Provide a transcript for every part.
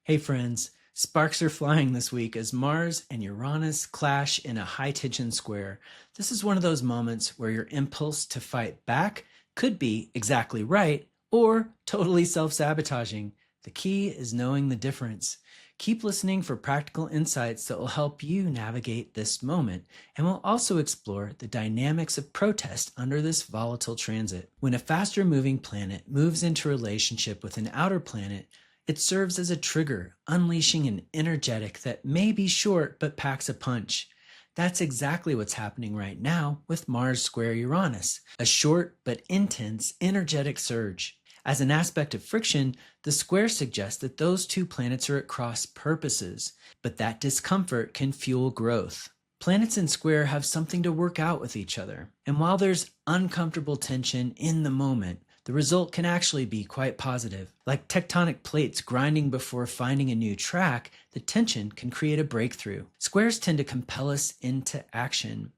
Hey friends, sparks are flying this week as Mars and Uranus clash in a high-tension square. This is one of those moments where your impulse to fight back could be exactly right or totally self-sabotaging. The key is knowing the difference. Keep listening for practical insights that will help you navigate this moment, and we'll also explore the dynamics of protest under this volatile transit. When a faster-moving planet moves into relationship with an outer planet, it serves as a trigger, unleashing an energetic that may be short but packs a punch. That's exactly what's happening right now with Mars square Uranus, a short but intense energetic surge. As an aspect of friction, the square suggests that those two planets are at cross purposes, but that discomfort can fuel growth. Planets in square have something to work out with each other, and while there's uncomfortable tension in the moment, the result can actually be quite positive. Like tectonic plates grinding before finding a new track, the tension can create a breakthrough. Squares tend to compel us into action.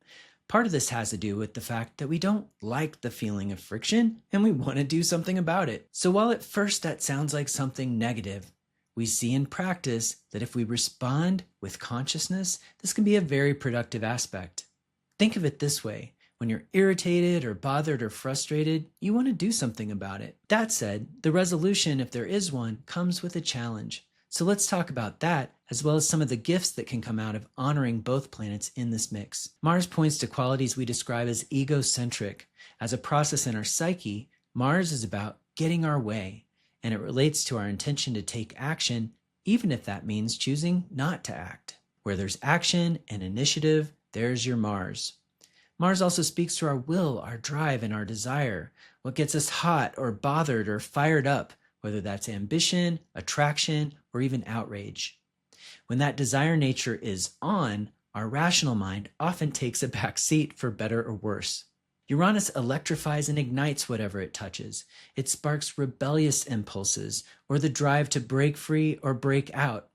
Part of this has to do with the fact that we don't like the feeling of friction and we want to do something about it. So while at first that sounds like something negative, we see in practice that if we respond with consciousness, this can be a very productive aspect. Think of it this way. When you're irritated or bothered or frustrated, you want to do something about it. That said, the resolution, if there is one, comes with a challenge. So let's talk about that, as well as some of the gifts that can come out of honoring both planets in this mix. Mars points to qualities we describe as egocentric. As a process in our psyche, Mars is about getting our way, and it relates to our intention to take action, even if that means choosing not to act. Where there's action and initiative, there's your Mars. Mars also speaks to our will, our drive, and our desire, what gets us hot or bothered or fired up, whether that's ambition, attraction, or even outrage. When that desire nature is on, our rational mind often takes a back seat for better or worse. Uranus electrifies and ignites whatever it touches. It sparks rebellious impulses or the drive to break free or break out.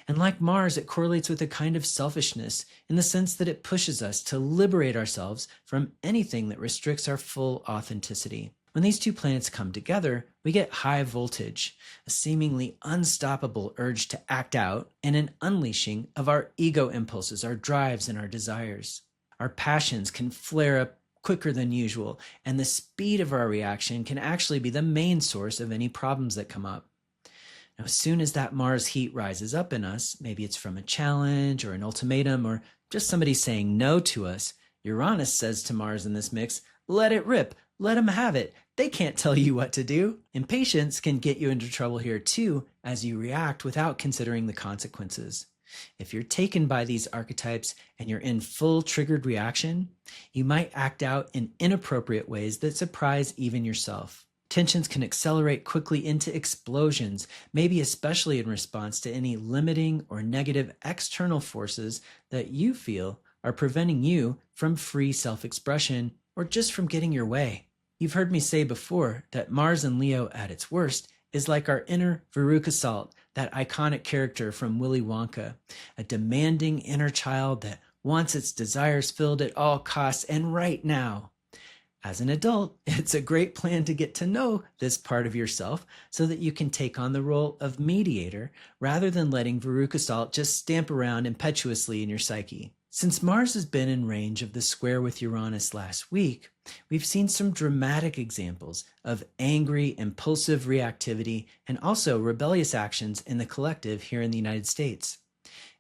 And like Mars, it correlates with a kind of selfishness in the sense that it pushes us to liberate ourselves from anything that restricts our full authenticity. When these two planets come together, we get high voltage, a seemingly unstoppable urge to act out, and an unleashing of our ego impulses, our drives, and our desires. Our passions can flare up quicker than usual, and the speed of our reaction can actually be the main source of any problems that come up. Now, as soon as that Mars heat rises up in us, maybe it's from a challenge or an ultimatum or just somebody saying no to us, Uranus says to Mars in this mix, let it rip, let them have it. They can't tell you what to do. Impatience can get you into trouble here too, as you react without considering the consequences. If you're taken by these archetypes and you're in full triggered reaction, you might act out in inappropriate ways that surprise even yourself. Tensions can accelerate quickly into explosions, maybe especially in response to any limiting or negative external forces that you feel are preventing you from free self-expression or just from getting your way. You've heard me say before that Mars in Leo at its worst is like our inner Veruca Salt, that iconic character from Willy Wonka, a demanding inner child that wants its desires filled at all costs and right now. As an adult, it's a great plan to get to know this part of yourself so that you can take on the role of mediator rather than letting Veruca Salt just stamp around impetuously in your psyche. Since Mars has been in range of the square with Uranus last week, we've seen some dramatic examples of angry, impulsive reactivity and also rebellious actions in the collective here in the United States.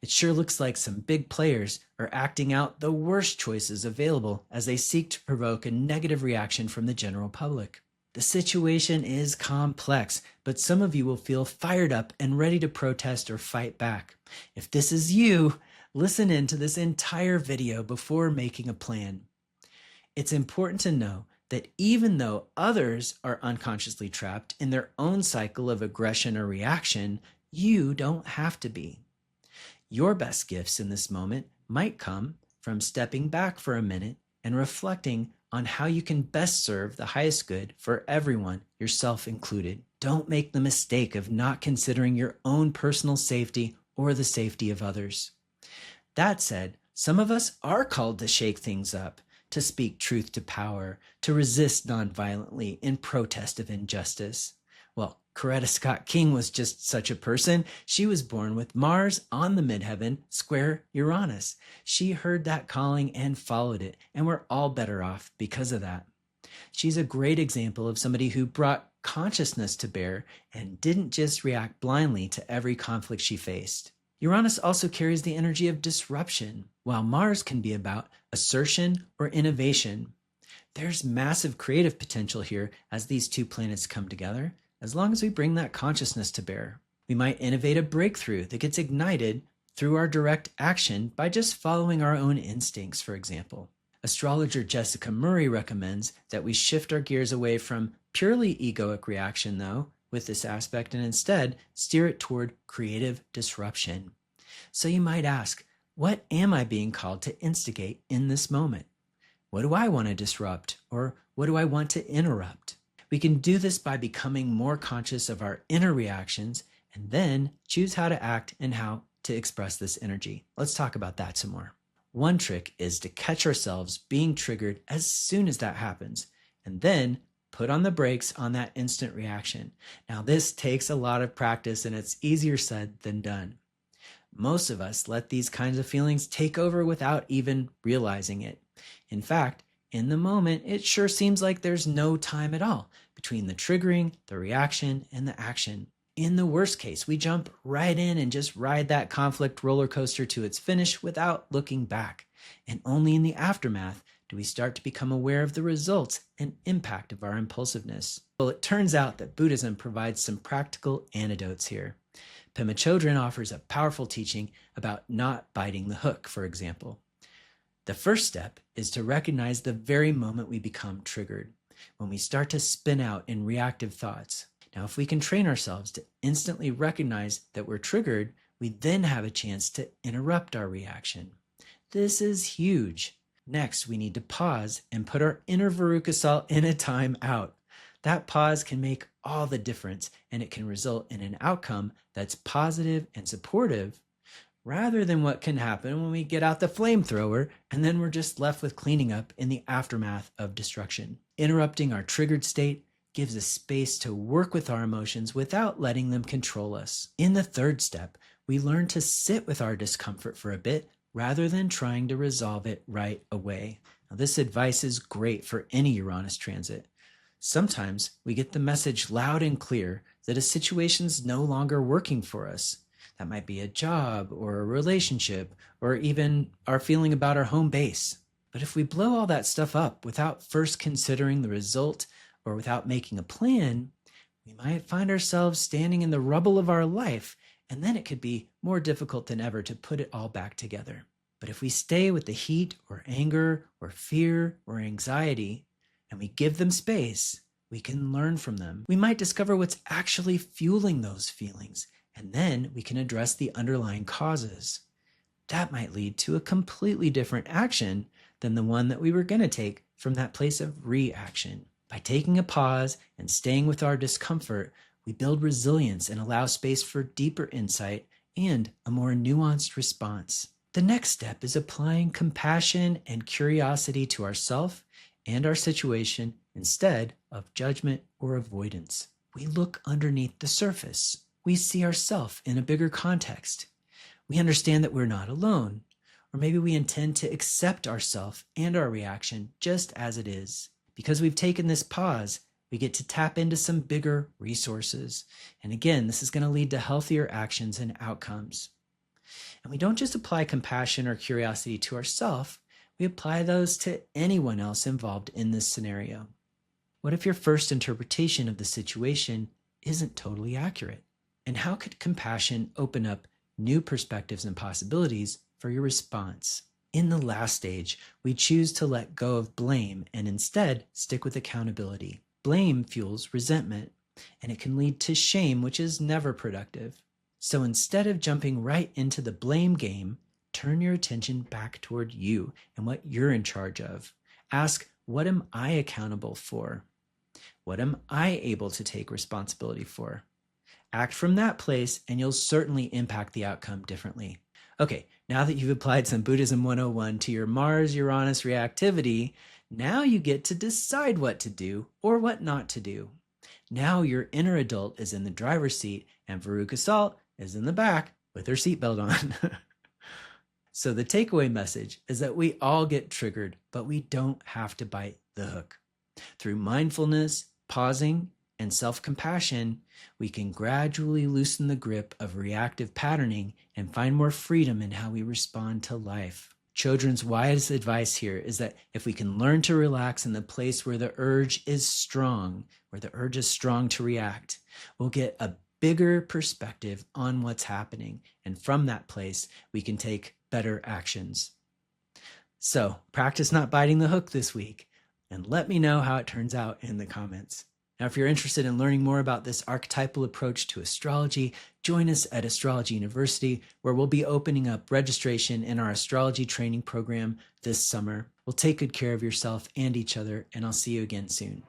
It sure looks like some big players are acting out the worst choices available as they seek to provoke a negative reaction from the general public. The situation is complex, but some of you will feel fired up and ready to protest or fight back. If this is you, listen in to this entire video before making a plan. It's important to know that even though others are unconsciously trapped in their own cycle of aggression or reaction, you don't have to be. Your best gifts in this moment might come from stepping back for a minute and reflecting on how you can best serve the highest good for everyone, yourself included. Don't make the mistake of not considering your own personal safety or the safety of others. That said, some of us are called to shake things up, to speak truth to power, to resist nonviolently in protest of injustice. Well, Coretta Scott King was just such a person. She was born with Mars on the midheaven, square Uranus. She heard that calling and followed it, and we're all better off because of that. She's a great example of somebody who brought consciousness to bear and didn't just react blindly to every conflict she faced. Uranus also carries the energy of disruption, while Mars can be about assertion or innovation. There's massive creative potential here as these two planets come together, as long as we bring that consciousness to bear. We might innovate a breakthrough that gets ignited through our direct action by just following our own instincts, for example. Astrologer Jessica Murray recommends that we shift our gears away from purely egoic reaction, though, with this aspect, and instead steer it toward creative disruption. So you might ask, what am I being called to instigate in this moment? What do I want to disrupt, or what do I want to interrupt? We can do this by becoming more conscious of our inner reactions and then choose how to act and how to express this energy. Let's talk about that some more. One trick is to catch ourselves being triggered as soon as that happens, and then put on the brakes on that instant reaction. Now, this takes a lot of practice, and it's easier said than done. Most of us let these kinds of feelings take over without even realizing it. In fact, in the moment, it sure seems like there's no time at all between the triggering, the reaction, and the action. In the worst case, we jump right in and just ride that conflict roller coaster to its finish without looking back. And only in the aftermath do we start to become aware of the results and impact of our impulsiveness. Well, it turns out that Buddhism provides some practical antidotes here. Pema Chödrön offers a powerful teaching about not biting the hook, for example. The first step is to recognize the very moment we become triggered, when we start to spin out in reactive thoughts. Now, if we can train ourselves to instantly recognize that we're triggered, we then have a chance to interrupt our reaction. This is huge. Next, we need to pause and put our inner Varukasal in a time out. That pause can make all the difference, and it can result in an outcome that's positive and supportive, rather than what can happen when we get out the flamethrower and then we're just left with cleaning up in the aftermath of destruction. Interrupting our triggered state gives us space to work with our emotions without letting them control us. In the third step, we learn to sit with our discomfort for a bit rather than trying to resolve it right away. Now, this advice is great for any Uranus transit. Sometimes we get the message loud and clear that a situation's no longer working for us. That might be a job or a relationship or even our feeling about our home base. But if we blow all that stuff up without first considering the result or without making a plan, we might find ourselves standing in the rubble of our life, and then it could be more difficult than ever to put it all back together. But if we stay with the heat or anger or fear or anxiety, and we give them space, we can learn from them. We might discover what's actually fueling those feelings, and then we can address the underlying causes. That might lead to a completely different action than the one that we were going to take from that place of reaction. By taking a pause and staying with our discomfort, we build resilience and allow space for deeper insight and a more nuanced response. The next step is applying compassion and curiosity to ourselves and our situation instead of judgment or avoidance. We look underneath the surface. We see ourselves in a bigger context. We understand that we're not alone, or maybe we intend to accept ourselves and our reaction just as it is. Because we've taken this pause, we get to tap into some bigger resources. And again, this is going to lead to healthier actions and outcomes. And we don't just apply compassion or curiosity to ourselves, we apply those to anyone else involved in this scenario. What if your first interpretation of the situation isn't totally accurate? And how could compassion open up new perspectives and possibilities for your response? In the last stage, we choose to let go of blame and instead stick with accountability. Blame fuels resentment, and it can lead to shame, which is never productive. So instead of jumping right into the blame game, turn your attention back toward you and what you're in charge of. Ask, what am I accountable for? What am I able to take responsibility for? Act from that place, and you'll certainly impact the outcome differently. Okay, now that you've applied some Buddhism 101 to your Mars-Uranus reactivity, now you get to decide what to do or what not to do. Now your inner adult is in the driver's seat and Veruca Salt is in the back with her seatbelt on. So the takeaway message is that we all get triggered, but we don't have to bite the hook. Through mindfulness, pausing, and self-compassion, we can gradually loosen the grip of reactive patterning and find more freedom in how we respond to life. Chödrön's wise advice here is that if we can learn to relax in the place where the urge is strong, to react, we'll get a bigger perspective on what's happening. And from that place, we can take better actions. So practice not biting the hook this week and let me know how it turns out in the comments. Now, if you're interested in learning more about this archetypal approach to astrology, join us at Astrology University, where we'll be opening up registration in our astrology training program this summer. Well, take good care of yourself and each other, and I'll see you again soon.